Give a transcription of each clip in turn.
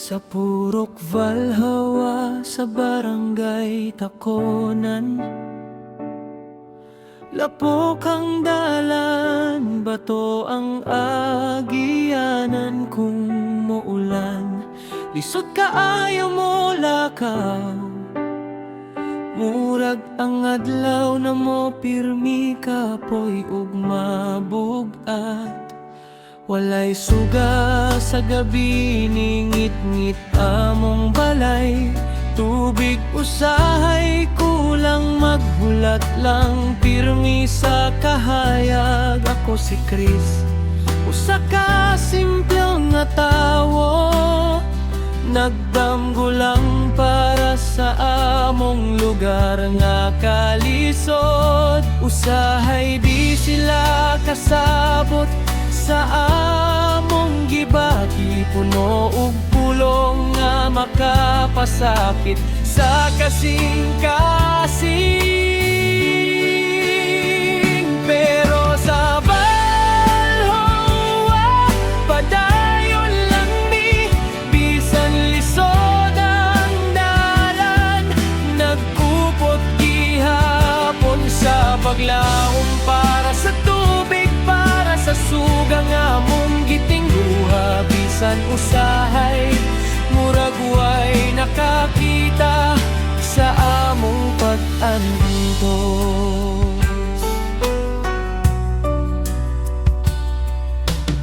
Sa Purok Valhawa, sa Barangay Taconan, lapok ang dalan, bato ang agyanan. Kung muulan, lisod kaayo mo lakaw, murag ang adlaw na mo pirmi kapoy ug mabugat. Walay suga sa gabi, ningit-ngit among balay. Tubig usahay, kulang maghulat lang, pirmi sa kahayag. Ako si Chris, usa ka simpleng nga tawo, nagdamgo lang para sa among lugar nga kalisod. Usahay di sila kasabot sa among gibati, puno ug pulong nga makapasakit sa kasing-kasing. Pero sa Valhawa, padayon lang mi, bisan lisod ang dalan. Nagkupot gihapon sa paglaom para sa tubig, para sa suga nga mong gitingguha. Bisan usahay, murag way nakakita sa among pag-antos.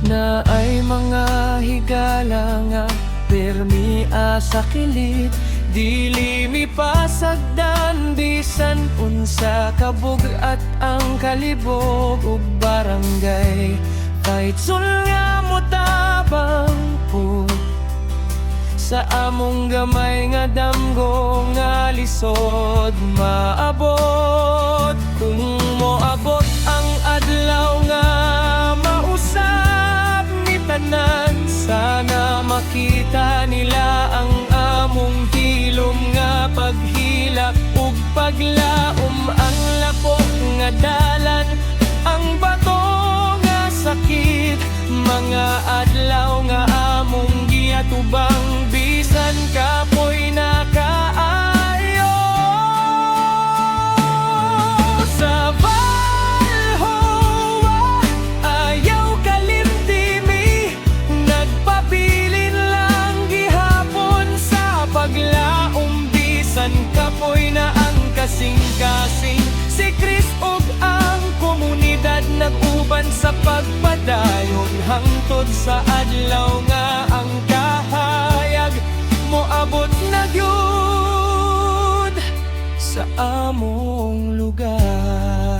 Na ay mga higala nga permi sa kilit, dili mi pasagdan bisan unsa kabugat ang kalibog ug barangay. Kahit sul nga mo tabang po sa among gamay nga damgo nga lisod maabot. Kung moabot ang adlaw nga mausab ni tanan, sana makita nila ang among hilom nga paghilak ug paglaom. Ang lapok nga dalan, ang bato nga sakit, mga adlaw nga among giatubang, bisan kapoy na kaayo. Sa Valhawa, ayaw kalimtimi, nagpabilin lang gihapon sa paglaom, bisan kapoy na ang kasing-kasing. Si Chris ug ang komunidad nag-uban sa pagpadayon, hangtod sa adlaw nga ang kahayag moabot na gyud sa among lugar.